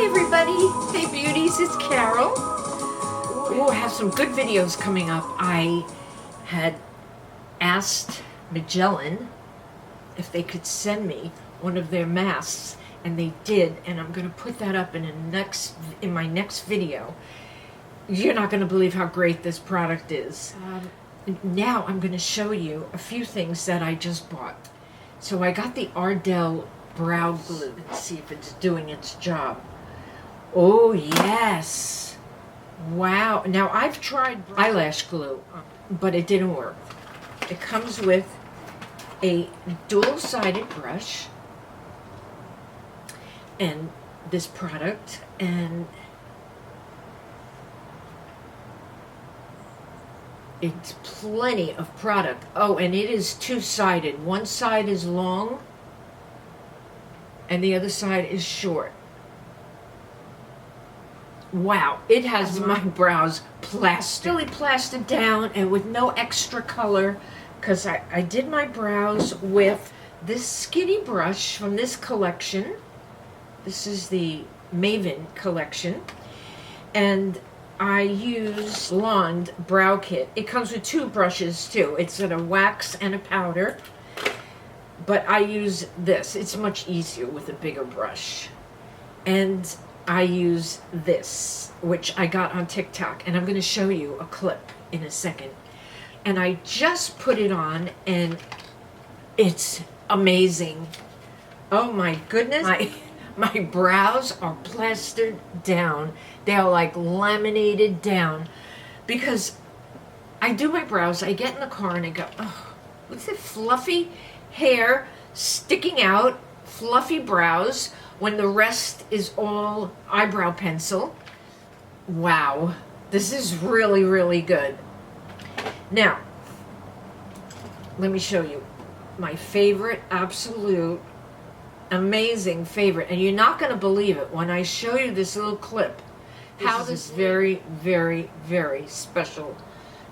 everybody. Hey beauties, it's Carol. Ooh, I have some good videos coming up. I had asked Magellan if they could send me one of their masks, and they did, and I'm going to put that up in my next video. You're not going to believe how great this product is. Now I'm going to show you a few things that I just bought. So I got the Ardell brow glue. Let's see if it's doing its job. Oh yes, wow. Now I've tried eyelash glue, but it didn't work. It comes with a dual-sided brush and this product, and it's plenty of product. Oh, and it is two-sided. One side is long and the other side is short. Wow, it has my brows plastered, really plastered down, and with no extra color, because I did my brows with this skinny brush from this collection. This is the Maven collection, and I use Blonde Brow Kit. It comes with two brushes too. It's a wax and a powder, but I use this. It's much easier with a bigger brush. And I use this, which I got on TikTok, and I'm going to show you a clip in a second. And I just put it on, and it's amazing. Oh my goodness. My brows are plastered down. They are like laminated down, because I do my brows, I get in the car and I go, oh, what's it, fluffy hair sticking out, fluffy brows, when the rest is all eyebrow pencil. Wow, this is really, really good. Now, let me show you my favorite, absolute, amazing favorite. And you're not going to believe it when I show you this little clip, how this very, very, very special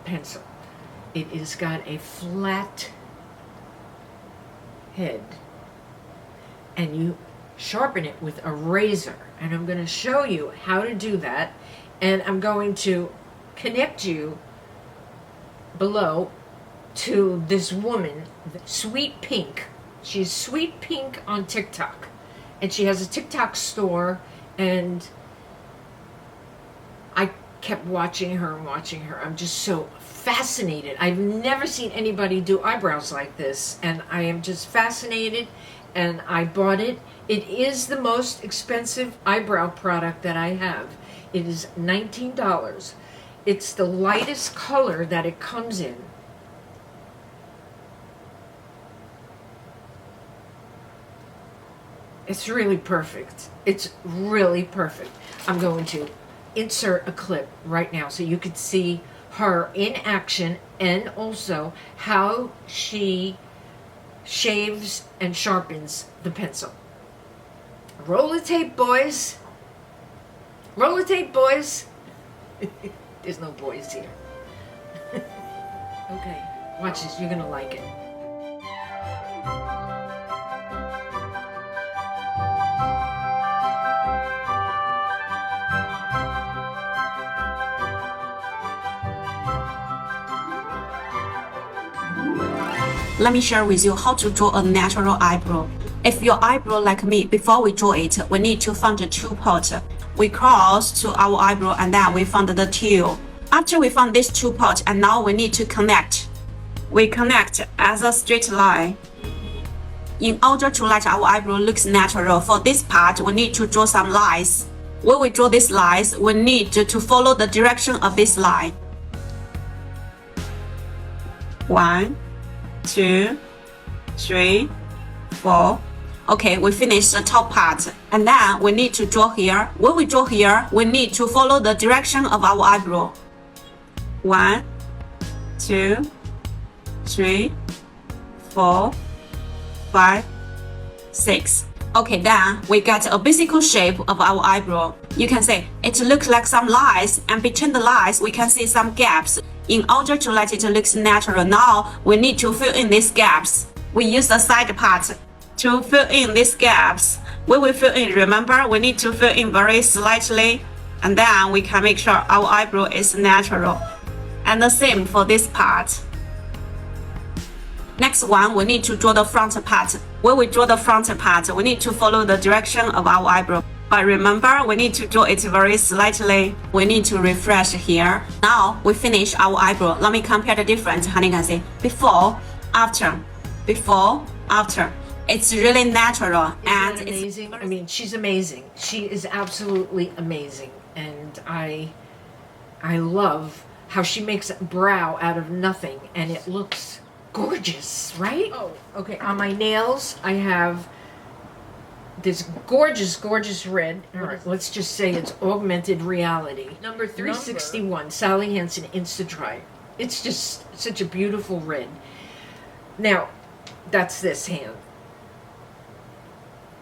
pencil. It has got a flat head, and you sharpen it with a razor, and I'm going to show you how to do that, and I'm going to connect you below to this woman, Sweet Pink. She's Sweet Pink on TikTok, and she has a TikTok store, and I kept watching her and watching her. I'm just so fascinated. I've never seen anybody do eyebrows like this, and I am just fascinated, and I bought it. It is the most expensive eyebrow product that I have. It is $19. It's the lightest color that it comes in. It's really perfect. It's really perfect. I'm going to insert a clip right now so you could see her in action, and also how she shaves and sharpens the pencil. Roll the tape, boys. Roll the tape, boys. There's no boys here. Okay, watch this. You're gonna like it. Let me share with you how to draw a natural eyebrow. If your eyebrow like me, before we draw it, we need to find the two parts. We cross to our eyebrow, and then we find the tail. After we found these two parts, and now we need to connect. We connect as a straight line. In order to let our eyebrow look natural, for this part, we need to draw some lines. When we draw these lines, we need to follow the direction of this line. 1, 2, 3, 4. Okay, we finish the top part, and then we need to draw here. When we draw here, we need to follow the direction of our eyebrow. 1, 2, 3, 4, 5, 6. Okay, then we get a basic shape of our eyebrow. You can say it looks like some lines, and between the lines we can see some gaps. In order to let it look natural, now we need to fill in these gaps. We use the side part to fill in these gaps. we will fill in. Remember, we need to fill in very slightly, and then we can make sure our eyebrow is natural. And the same for this part. Next one, we need to draw the front part. When we draw the front part, we need to follow the direction of our eyebrow. But remember, we need to draw it very slightly. We need to refresh here. Now we finish our eyebrow. Let me compare the difference. Honey, can see before, after, before, after. It's really natural and it's amazing. I mean, she's amazing. She is absolutely amazing, and I love how she makes a brow out of nothing, and it looks gorgeous, right? Oh, okay. On my nails, I have this gorgeous, gorgeous red. All right, let's just say it's augmented reality. Number 361, Sally Hansen Insta Dry. It's just such a beautiful red. Now, that's this hand.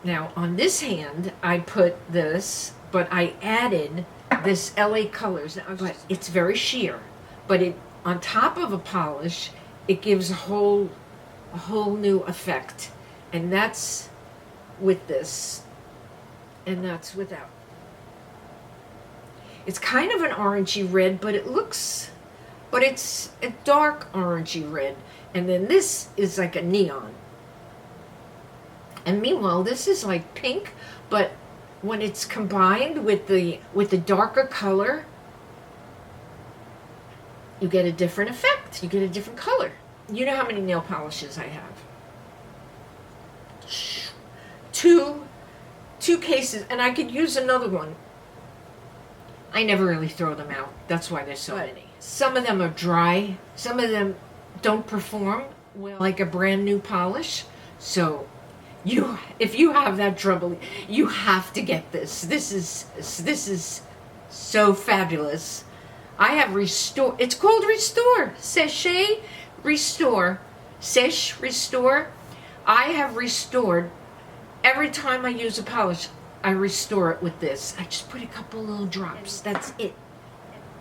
Now, on this hand, I put this, but I added this LA Colors. Now, but it's very sheer, but it on top of a polish, it gives a whole new effect, and that's with this, and that's without. It's kind of an orangey red, but it's a dark orangey red, and then this is like a neon. And meanwhile, this is like pink, but when it's combined with the darker color, you get a different effect. You get a different color. You know how many nail polishes I have? Two cases, and I could use another one. I never really throw them out. That's why there's so many. Some of them are dry. Some of them don't perform well like a brand new polish. So if you have that trouble, you have to get this. This is so fabulous. I have Restore. It's called Restore. CCHt Restore. CCHt Restore. I have restored. Every time I use a polish, I restore it with this. I just put a couple little drops. That's it.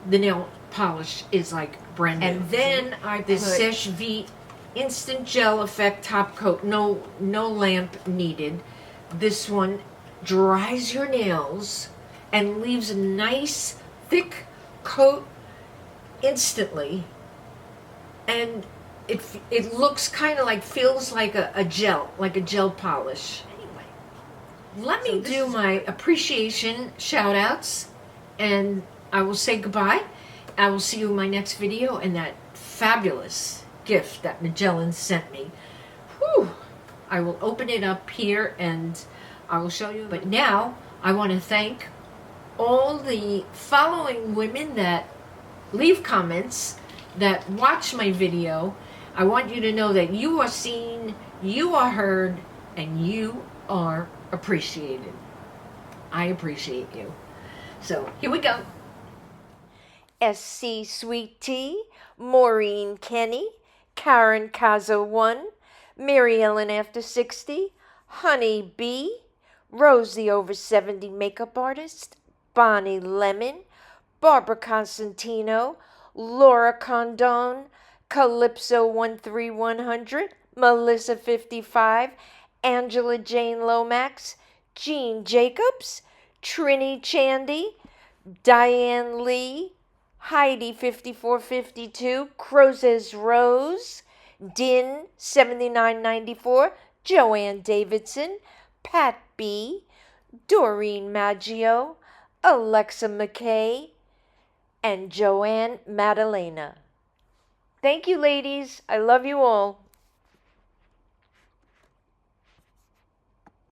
The nail polish is like brand new. And then I put this CCHt Instant Gel Effect Top Coat. No lamp needed. This one dries your nails and leaves a nice thick coat instantly, and it looks kind of like, feels like a gel polish. Anyway, let me do my appreciation shout outs, and I will say goodbye. I will see you in my next video, and that fabulous gift that Magellan sent me. Whew! I will open it up here and I will show you. But now I want to thank all the following women that leave comments, that watch my video. I want you to know that you are seen, you are heard, and you are appreciated. I appreciate you. So here we go. SC Sweet Tea, Maureen Kenny, Karen Kaza 1, Mary Ellen After 60, Honey B, Rosie Over 70 Makeup Artist, Bonnie Lemon, Barbara Constantino, Laura Condon, Calypso 13100, Melissa 55, Angela Jane Lomax, Jean Jacobs, Trini Chandy, Diane Lee, Heidi 5452, Crozes Rose, Din 7994, Joanne Davidson, Pat B, Doreen Maggio, Alexa McKay, and Joanne Madalena. Thank you, ladies. I love you all.